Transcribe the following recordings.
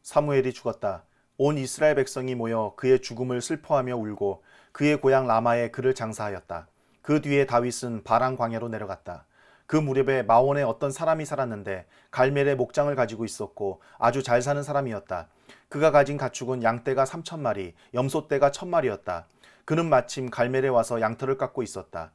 사무엘이 죽었다. 온 이스라엘 백성이 모여 그의 죽음을 슬퍼하며 울고 그의 고향 라마에 그를 장사하였다. 그 뒤에 다윗은 바란 광야로 내려갔다. 그 무렵에 마온에 어떤 사람이 살았는데 갈멜의 목장을 가지고 있었고 아주 잘 사는 사람이었다. 그가 가진 가축은 양떼가 3,000마리, 염소떼가 1,000마리였다. 그는 마침 갈멜에 와서 양털을 깎고 있었다.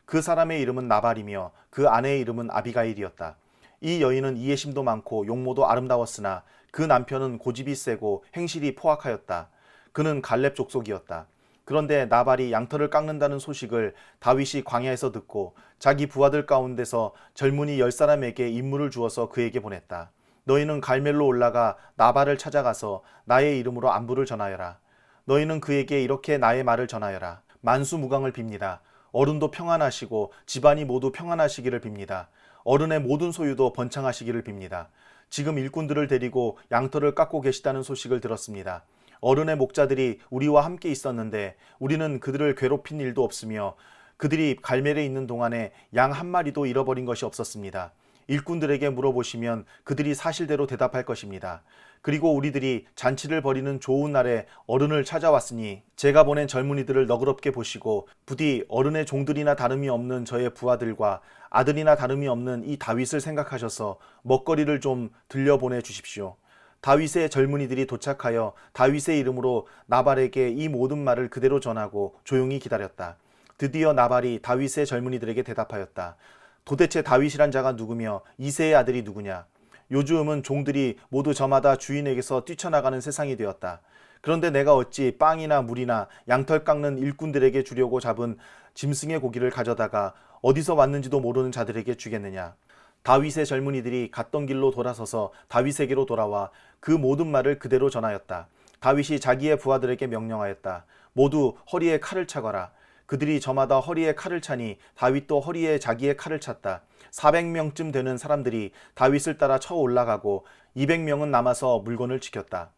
그 사람의 이름은 나발이며 그 아내의 이름은 아비가일이었다. 이 여인은 이해심도 많고 용모도 아름다웠으나 그 남편은 고집이 세고 행실이 포악하였다. 그는 갈렙 족속이었다. 그런데 나발이 양털을 깎는다는 소식을 다윗이 광야에서 듣고 자기 부하들 가운데서 젊은이 10사람에게 임무를 주어서 그에게 보냈다. 너희는 갈멜로 올라가 나발을 찾아가서 나의 이름으로 안부를 전하여라. 너희는 그에게 이렇게 나의 말을 전하여라. 만수무강을 빕니다. 어른도 평안하시고 집안이 모두 평안하시기를 빕니다. 어른의 모든 소유도 번창하시기를 빕니다. 지금 일꾼들을 데리고 양털을 깎고 계시다는 소식을 들었습니다. 어른의 목자들이 우리와 함께 있었는데 우리는 그들을 괴롭힌 일도 없으며 그들이 갈멜에 있는 동안에 양 한 마리도 잃어버린 것이 없었습니다. 일꾼들에게 물어보시면 그들이 사실대로 대답할 것입니다. 그리고 우리들이 잔치를 벌이는 좋은 날에 어른을 찾아왔으니 제가 보낸 젊은이들을 너그럽게 보시고 부디 어른의 종들이나 다름이 없는 저의 부하들과 아들이나 다름이 없는 이 다윗을 생각하셔서 먹거리를 좀 들려보내 주십시오. 다윗의 젊은이들이 도착하여 다윗의 이름으로 나발에게 이 모든 말을 그대로 전하고 조용히 기다렸다. 드디어 나발이 다윗의 젊은이들에게 대답하였다. 도대체 다윗이란 자가 누구며 이새의 아들이 누구냐? 요즘은 종들이 모두 저마다 주인에게서 뛰쳐나가는 세상이 되었다. 그런데 내가 어찌 빵이나 물이나 양털 깎는 일꾼들에게 주려고 잡은 짐승의 고기를 가져다가 어디서 왔는지도 모르는 자들에게 주겠느냐? 다윗의 젊은이들이 갔던 길로 돌아서서 다윗에게로 돌아와 그 모든 말을 그대로 전하였다. 다윗이 자기의 부하들에게 명령하였다. 모두 허리에 칼을 차거라. 그들이 저마다 허리에 칼을 차니 다윗도 허리에 자기의 칼을 찼다. 400명쯤 되는 사람들이 다윗을 따라 쳐 올라가고 200명은 남아서 물건을 지켰다.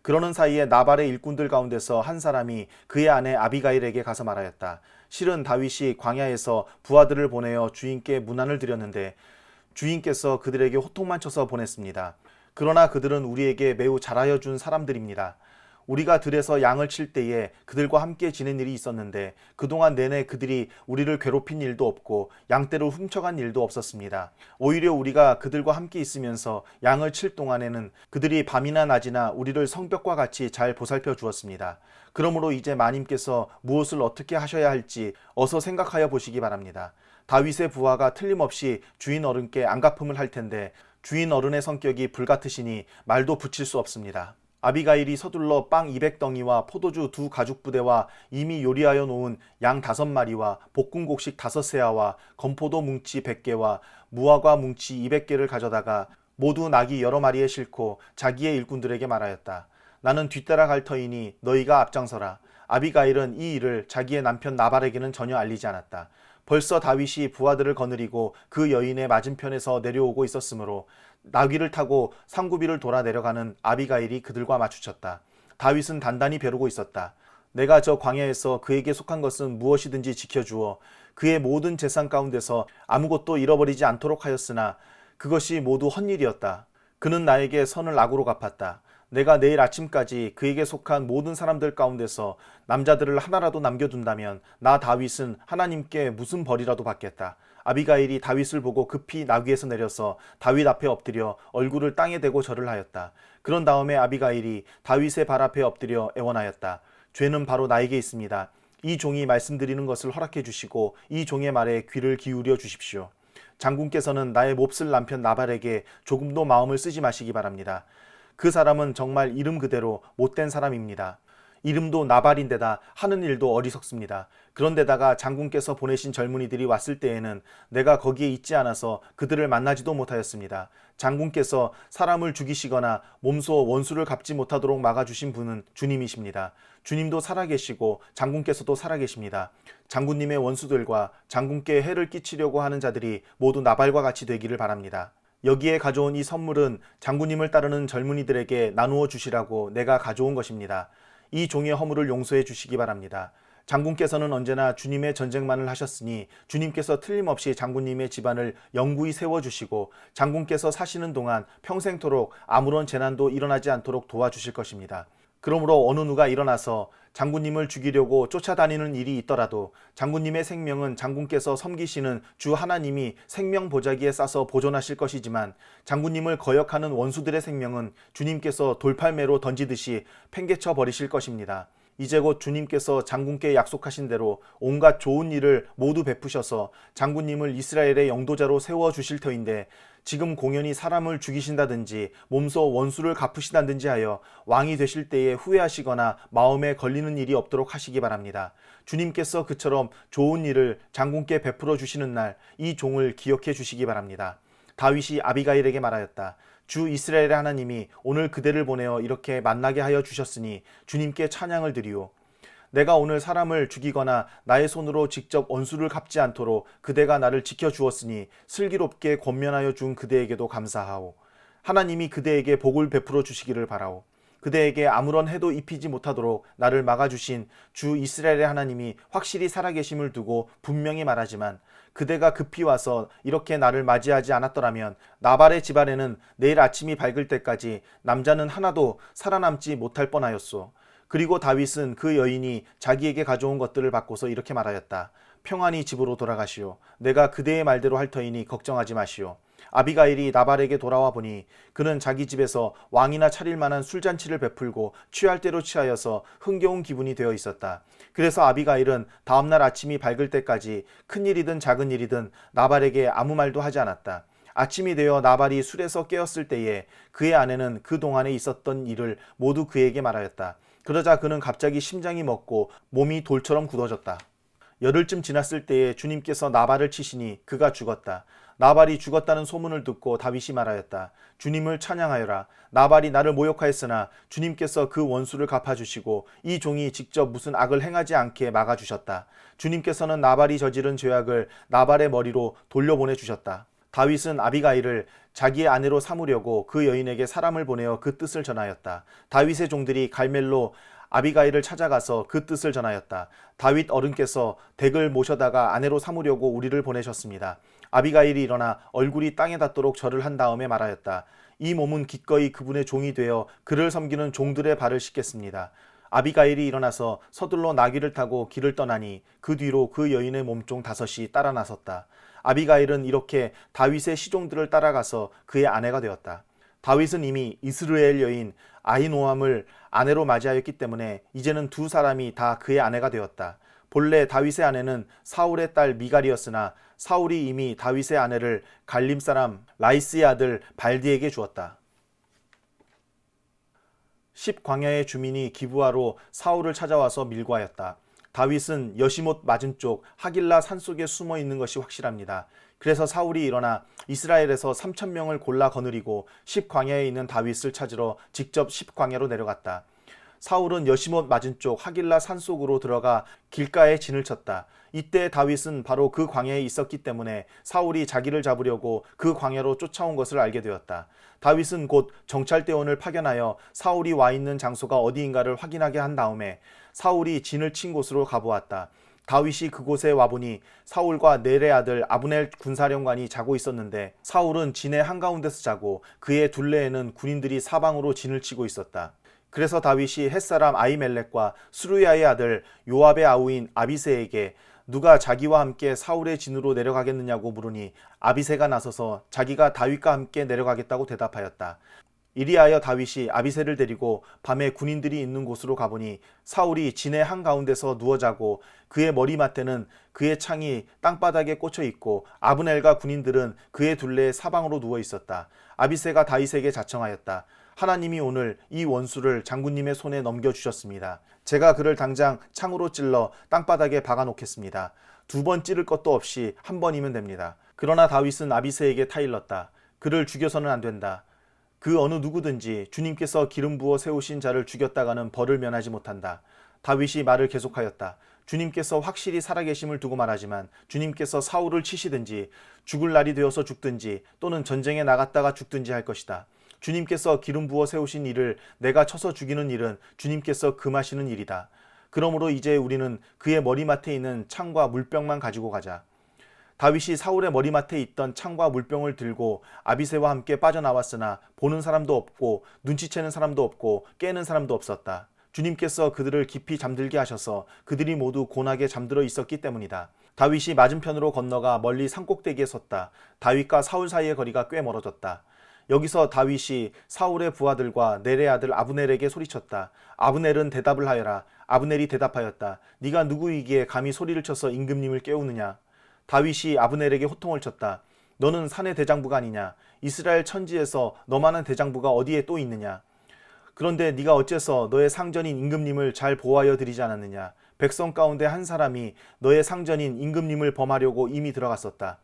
그러는 사이에 나발의 일꾼들 가운데서 한 사람이 그의 아내 아비가일에게 가서 말하였다. 실은 다윗이 광야에서 부하들을 보내어 주인께 문안을 드렸는데 주인께서 그들에게 호통만 쳐서 보냈습니다. 그러나 그들은 우리에게 매우 잘하여 준 사람들입니다. 우리가 들에서 양을 칠 때에 그들과 함께 지낸 일이 있었는데 그동안 내내 그들이 우리를 괴롭힌 일도 없고 양떼를 훔쳐간 일도 없었습니다. 오히려 우리가 그들과 함께 있으면서 양을 칠 동안에는 그들이 밤이나 낮이나 우리를 성벽과 같이 잘 보살펴 주었습니다. 그러므로 이제 마님께서 무엇을 어떻게 하셔야 할지 어서 생각하여 보시기 바랍니다. 다윗의 부하가 틀림없이 주인 어른께 안갚음을 할 텐데 주인 어른의 성격이 불같으시니 말도 붙일 수 없습니다. 아비가일이 서둘러 빵 200덩이와 포도주 2가죽부대와 이미 요리하여 놓은 양 5마리와 볶음곡식 5세아와 건포도 뭉치 100개와 무화과 뭉치 200개를 가져다가 모두 나귀 여러 마리에 싣고 자기의 일꾼들에게 말하였다. 나는 뒤따라 갈 터이니 너희가 앞장서라. 아비가일은 이 일을 자기의 남편 나발에게는 전혀 알리지 않았다. 벌써 다윗이 부하들을 거느리고 그 여인의 맞은편에서 내려오고 있었으므로 나귀를 타고 상구비를 돌아 내려가는 아비가일이 그들과 마주쳤다. 다윗은 단단히 벼르고 있었다. 내가 저 광야에서 그에게 속한 것은 무엇이든지 지켜주어 그의 모든 재산 가운데서 아무것도 잃어버리지 않도록 하였으나 그것이 모두 헛일이었다. 그는 나에게 선을 악으로 갚았다. 내가 내일 아침까지 그에게 속한 모든 사람들 가운데서 남자들을 하나라도 남겨둔다면 나 다윗은 하나님께 무슨 벌이라도 받겠다. 아비가일이 다윗을 보고 급히 나귀에서 내려서 다윗 앞에 엎드려 얼굴을 땅에 대고 절을 하였다. 그런 다음에 아비가일이 다윗의 발 앞에 엎드려 애원하였다. 죄는 바로 나에게 있습니다. 이 종이 말씀드리는 것을 허락해 주시고 이 종의 말에 귀를 기울여 주십시오. 장군께서는 나의 몹쓸 남편 나발에게 조금도 마음을 쓰지 마시기 바랍니다. 그 사람은 정말 이름 그대로 못된 사람입니다. 이름도 나발인데다 하는 일도 어리석습니다. 그런데다가 장군께서 보내신 젊은이들이 왔을 때에는 내가 거기에 있지 않아서 그들을 만나지도 못하였습니다. 장군께서 사람을 죽이시거나 몸소 원수를 갚지 못하도록 막아주신 분은 주님이십니다. 주님도 살아계시고 장군께서도 살아계십니다. 장군님의 원수들과 장군께 해를 끼치려고 하는 자들이 모두 나발과 같이 되기를 바랍니다. 여기에 가져온 이 선물은 장군님을 따르는 젊은이들에게 나누어 주시라고 내가 가져온 것입니다. 이 종의 허물을 용서해 주시기 바랍니다. 장군께서는 언제나 주님의 전쟁만을 하셨으니 주님께서 틀림없이 장군님의 집안을 영구히 세워주시고 장군께서 사시는 동안 평생토록 아무런 재난도 일어나지 않도록 도와주실 것입니다. 그러므로 어느 누가 일어나서 장군님을 죽이려고 쫓아다니는 일이 있더라도 장군님의 생명은 장군께서 섬기시는 주 하나님이 생명 보자기에 싸서 보존하실 것이지만 장군님을 거역하는 원수들의 생명은 주님께서 돌팔매로 던지듯이 팽개쳐 버리실 것입니다. 이제 곧 주님께서 장군께 약속하신 대로 온갖 좋은 일을 모두 베푸셔서 장군님을 이스라엘의 영도자로 세워주실 터인데 지금 공연히 사람을 죽이신다든지 몸소 원수를 갚으신다든지 하여 왕이 되실 때에 후회하시거나 마음에 걸리는 일이 없도록 하시기 바랍니다. 주님께서 그처럼 좋은 일을 장군께 베풀어 주시는 날 이 종을 기억해 주시기 바랍니다. 다윗이 아비가일에게 말하였다. 주 이스라엘의 하나님이 오늘 그대를 보내어 이렇게 만나게 하여 주셨으니 주님께 찬양을 드리오. 내가 오늘 사람을 죽이거나 나의 손으로 직접 원수를 갚지 않도록 그대가 나를 지켜주었으니 슬기롭게 권면하여 준 그대에게도 감사하오. 하나님이 그대에게 복을 베풀어 주시기를 바라오. 그대에게 아무런 해도 입히지 못하도록 나를 막아주신 주 이스라엘의 하나님이 확실히 살아계심을 두고 분명히 말하지만 그대가 급히 와서 이렇게 나를 맞이하지 않았더라면 나발의 집안에는 내일 아침이 밝을 때까지 남자는 하나도 살아남지 못할 뻔하였소. 그리고 다윗은 그 여인이 자기에게 가져온 것들을 받고서 이렇게 말하였다. 평안히 집으로 돌아가시오. 내가 그대의 말대로 할 터이니 걱정하지 마시오. 아비가일이 나발에게 돌아와 보니 그는 자기 집에서 왕이나 차릴 만한 술잔치를 베풀고 취할 대로 취하여서 흥겨운 기분이 되어 있었다. 그래서 아비가일은 다음날 아침이 밝을 때까지 큰일이든 작은 일이든 나발에게 아무 말도 하지 않았다. 아침이 되어 나발이 술에서 깨었을 때에 그의 아내는 그동안에 있었던 일을 모두 그에게 말하였다. 그러자 그는 갑자기 심장이 멎고 몸이 돌처럼 굳어졌다. 열흘쯤 지났을 때에 주님께서 나발을 치시니 그가 죽었다. 나발이 죽었다는 소문을 듣고 다윗이 말하였다. 주님을 찬양하여라. 나발이 나를 모욕하였으나 주님께서 그 원수를 갚아주시고 이 종이 직접 무슨 악을 행하지 않게 막아주셨다. 주님께서는 나발이 저지른 죄악을 나발의 머리로 돌려보내주셨다. 다윗은 아비가일을 자기의 아내로 삼으려고 그 여인에게 사람을 보내어 그 뜻을 전하였다. 다윗의 종들이 갈멜로 아비가일을 찾아가서 그 뜻을 전하였다. 다윗 어른께서 댁을 모셔다가 아내로 삼으려고 우리를 보내셨습니다. 아비가일이 일어나 얼굴이 땅에 닿도록 절을 한 다음에 말하였다. 이 몸은 기꺼이 그분의 종이 되어 그를 섬기는 종들의 발을 씻겠습니다. 아비가일이 일어나서 서둘러 나귀를 타고 길을 떠나니 그 뒤로 그 여인의 몸종 5이 따라 나섰다. 아비가일은 이렇게 다윗의 시종들을 따라가서 그의 아내가 되었다. 다윗은 이미 이스라엘 여인 아히노암을 아내로 맞이하였기 때문에 이제는 두 사람이 다 그의 아내가 되었다. 본래 다윗의 아내는 사울의 딸 미갈이었으나 사울이 이미 다윗의 아내를 갈림 사람 라이스의 아들 발디에게 주었다. 10광야의 주민이 기브아로 사울을 찾아와서 밀고하였다. 다윗은 여시못 맞은쪽 하길라 산속에 숨어 있는 것이 확실합니다. 그래서 사울이 일어나 이스라엘에서 3,000명을 골라 거느리고 10광야에 있는 다윗을 찾으러 직접 10광야로 내려갔다. 사울은 여시못 맞은쪽 하길라 산속으로 들어가 길가에 진을 쳤다. 이때 다윗은 바로 그 광야에 있었기 때문에 사울이 자기를 잡으려고 그 광야로 쫓아온 것을 알게 되었다. 다윗은 곧 정찰대원을 파견하여 사울이 와 있는 장소가 어디인가를 확인하게 한 다음에 사울이 진을 친 곳으로 가보았다. 다윗이 그곳에 와보니 사울과 넬의 아들 아브넬 군사령관이 자고 있었는데 사울은 진의 한가운데서 자고 그의 둘레에는 군인들이 사방으로 진을 치고 있었다. 그래서 다윗이 햇사람 아히멜렉과 수루야의 아들 요압의 아우인 아비새에게 누가 자기와 함께 사울의 진으로 내려가겠느냐고 물으니 아비새가 나서서 자기가 다윗과 함께 내려가겠다고 대답하였다. 이리하여 다윗이 아비새를 데리고 밤에 군인들이 있는 곳으로 가보니 사울이 진의 한가운데서 누워 자고 그의 머리맡에는 그의 창이 땅바닥에 꽂혀 있고 아브넬과 군인들은 그의 둘레에 사방으로 누워 있었다. 아비새가 다윗에게 자청하였다. 하나님이 오늘 이 원수를 장군님의 손에 넘겨주셨습니다. 제가 그를 당장 창으로 찔러 땅바닥에 박아놓겠습니다. 2번 찌를 것도 없이 한 번이면 됩니다. 그러나 다윗은 아비새에게 타일렀다. 그를 죽여서는 안 된다. 그 어느 누구든지 주님께서 기름 부어 세우신 자를 죽였다가는 벌을 면하지 못한다. 다윗이 말을 계속하였다. 주님께서 확실히 살아계심을 두고 말하지만 주님께서 사울을 치시든지 죽을 날이 되어서 죽든지 또는 전쟁에 나갔다가 죽든지 할 것이다. 주님께서 기름 부어 세우신 이를 내가 쳐서 죽이는 일은 주님께서 금하시는 일이다. 그러므로 이제 우리는 그의 머리맡에 있는 창과 물병만 가지고 가자. 다윗이 사울의 머리맡에 있던 창과 물병을 들고 아비새와 함께 빠져나왔으나 보는 사람도 없고 눈치채는 사람도 없고 깨는 사람도 없었다. 주님께서 그들을 깊이 잠들게 하셔서 그들이 모두 곤하게 잠들어 있었기 때문이다. 다윗이 맞은편으로 건너가 멀리 산꼭대기에 섰다. 다윗과 사울 사이의 거리가 꽤 멀어졌다. 여기서 다윗이 사울의 부하들과 넬의 아들 아브넬에게 소리쳤다. 아브넬은 대답을 하여라. 아브넬이 대답하였다. 네가 누구이기에 감히 소리를 쳐서 임금님을 깨우느냐. 다윗이 아브넬에게 호통을 쳤다. 너는 산의 대장부가 아니냐. 이스라엘 천지에서 너만한 대장부가 어디에 또 있느냐. 그런데 네가 어째서 너의 상전인 임금님을 잘 보호하여 드리지 않았느냐. 백성 가운데 한 사람이 너의 상전인 임금님을 범하려고 이미 들어갔었다.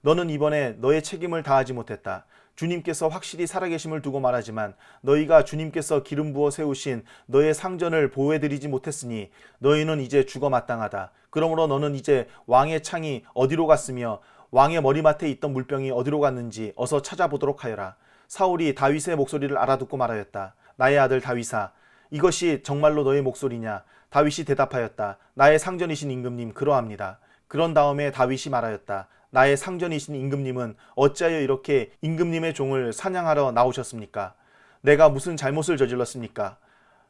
너는 이번에 너의 책임을 다하지 못했다. 주님께서 확실히 살아계심을 두고 말하지만 너희가 주님께서 기름 부어 세우신 너의 상전을 보호해드리지 못했으니 너희는 이제 죽어 마땅하다. 그러므로 너는 이제 왕의 창이 어디로 갔으며 왕의 머리맡에 있던 물병이 어디로 갔는지 어서 찾아보도록 하여라. 사울이 다윗의 목소리를 알아듣고 말하였다. 나의 아들 다윗아, 이것이 정말로 너의 목소리냐? 다윗이 대답하였다. 나의 상전이신 임금님, 그러합니다. 그런 다음에 다윗이 말하였다. 나의 상전이신 임금님은 어찌하여 이렇게 임금님의 종을 사냥하러 나오셨습니까? 내가 무슨 잘못을 저질렀습니까?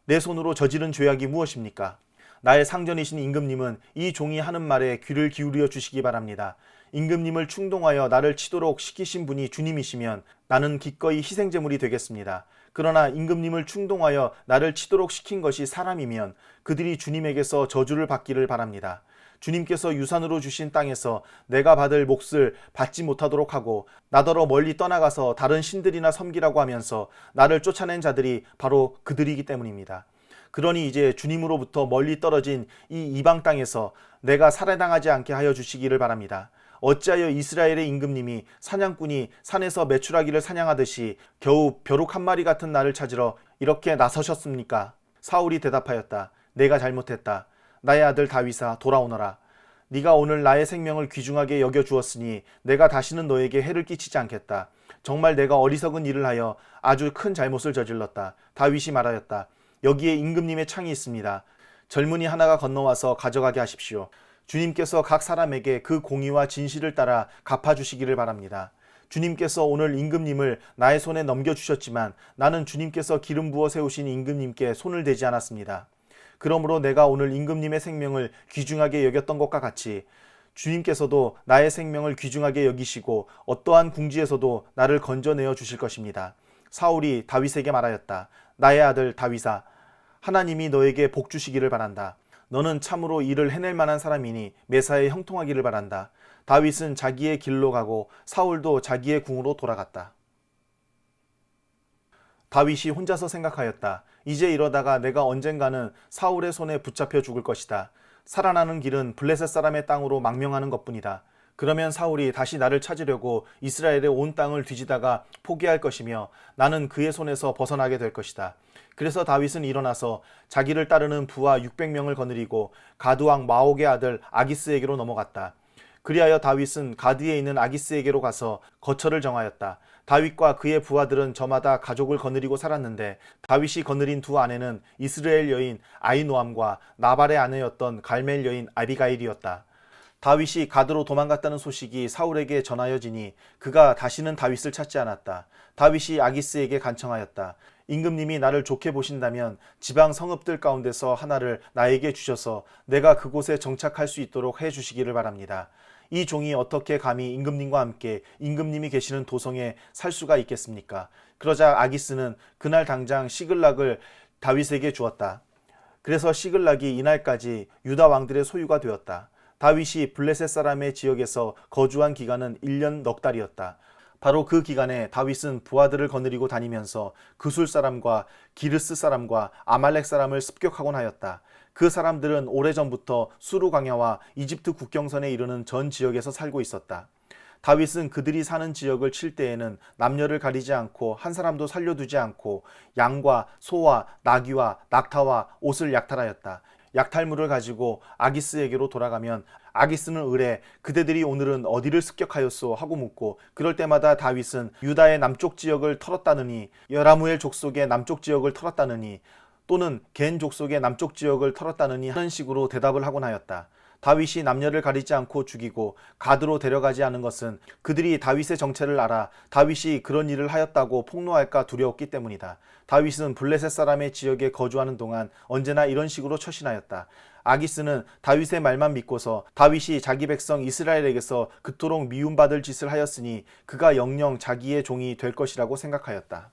내 손으로 저지른 죄악이 무엇입니까? 나의 상전이신 임금님은 이 종이 하는 말에 귀를 기울여 주시기 바랍니다. 임금님을 충동하여 나를 치도록 시키신 분이 주님이시면 나는 기꺼이 희생제물이 되겠습니다. 그러나 임금님을 충동하여 나를 치도록 시킨 것이 사람이면 그들이 주님에게서 저주를 받기를 바랍니다. 주님께서 유산으로 주신 땅에서 내가 받을 몫을 받지 못하도록 하고 나더러 멀리 떠나가서 다른 신들이나 섬기라고 하면서 나를 쫓아낸 자들이 바로 그들이기 때문입니다. 그러니 이제 주님으로부터 멀리 떨어진 이 이방 땅에서 내가 살해당하지 않게 하여 주시기를 바랍니다. 어찌하여 이스라엘의 임금님이 사냥꾼이 산에서 메추라기를 사냥하듯이 겨우 벼룩 한 마리 같은 나를 찾으러 이렇게 나서셨습니까? 사울이 대답하였다. 내가 잘못했다. 나의 아들 다윗아, 돌아오너라. 네가 오늘 나의 생명을 귀중하게 여겨 주었으니 내가 다시는 너에게 해를 끼치지 않겠다. 정말 내가 어리석은 일을 하여 아주 큰 잘못을 저질렀다. 다윗이 말하였다. 여기에 임금님의 창이 있습니다. 젊은이 하나가 건너와서 가져가게 하십시오. 주님께서 각 사람에게 그 공의와 진실을 따라 갚아주시기를 바랍니다. 주님께서 오늘 임금님을 나의 손에 넘겨주셨지만 나는 주님께서 기름 부어 세우신 임금님께 손을 대지 않았습니다. 그러므로 내가 오늘 임금님의 생명을 귀중하게 여겼던 것과 같이 주님께서도 나의 생명을 귀중하게 여기시고 어떠한 궁지에서도 나를 건져내어 주실 것입니다. 사울이 다윗에게 말하였다. 나의 아들 다윗아, 하나님이 너에게 복 주시기를 바란다. 너는 참으로 일을 해낼 만한 사람이니 매사에 형통하기를 바란다. 다윗은 자기의 길로 가고 사울도 자기의 궁으로 돌아갔다. 다윗이 혼자서 생각하였다. 이제 이러다가 내가 언젠가는 사울의 손에 붙잡혀 죽을 것이다. 살아나는 길은 블레셋 사람의 땅으로 망명하는 것뿐이다. 그러면 사울이 다시 나를 찾으려고 이스라엘의 온 땅을 뒤지다가 포기할 것이며 나는 그의 손에서 벗어나게 될 것이다. 그래서 다윗은 일어나서 자기를 따르는 부하 600명을 거느리고 가드왕 마옥의 아들 아기스에게로 넘어갔다. 그리하여 다윗은 가드에 있는 아기스에게로 가서 거처를 정하였다. 다윗과 그의 부하들은 저마다 가족을 거느리고 살았는데 다윗이 거느린 두 아내는 이스라엘 여인 아히노암과 나발의 아내였던 갈멜 여인 아비가일이었다. 다윗이 가드로 도망갔다는 소식이 사울에게 전하여지니 그가 다시는 다윗을 찾지 않았다. 다윗이 아기스에게 간청하였다. 임금님이 나를 좋게 보신다면 지방 성읍들 가운데서 하나를 나에게 주셔서 내가 그곳에 정착할 수 있도록 해 주시기를 바랍니다. 이 종이 어떻게 감히 임금님과 함께 임금님이 계시는 도성에 살 수가 있겠습니까? 그러자 아기스는 그날 당장 시글락을 다윗에게 주었다. 그래서 시글락이 이날까지 유다 왕들의 소유가 되었다. 다윗이 블레셋 사람의 지역에서 거주한 기간은 1년 넉 달이었다. 바로 그 기간에 다윗은 부하들을 거느리고 다니면서 그술 사람과 기르스 사람과 아말렉 사람을 습격하곤 하였다. 그 사람들은 오래전부터 수르 광야와 이집트 국경선에 이르는 전 지역에서 살고 있었다. 다윗은 그들이 사는 지역을 칠 때에는 남녀를 가리지 않고 한 사람도 살려두지 않고 양과 소와 나귀와 낙타와 옷을 약탈하였다. 약탈물을 가지고 아기스에게로 돌아가면 아기스는 을에 그대들이 오늘은 어디를 습격하였소 하고 묻고 그럴 때마다 다윗은 유다의 남쪽 지역을 털었다느니 여라무엘 족속의 남쪽 지역을 털었다느니 또는 겐 족속의 남쪽 지역을 털었다느니 하는 식으로 대답을 하곤 하였다. 다윗이 남녀를 가리지 않고 죽이고 가드로 데려가지 않은 것은 그들이 다윗의 정체를 알아 다윗이 그런 일을 하였다고 폭로할까 두려웠기 때문이다. 다윗은 블레셋 사람의 지역에 거주하는 동안 언제나 이런 식으로 처신하였다. 아기스는 다윗의 말만 믿고서 다윗이 자기 백성 이스라엘에게서 그토록 미움받을 짓을 하였으니 그가 영영 자기의 종이 될 것이라고 생각하였다.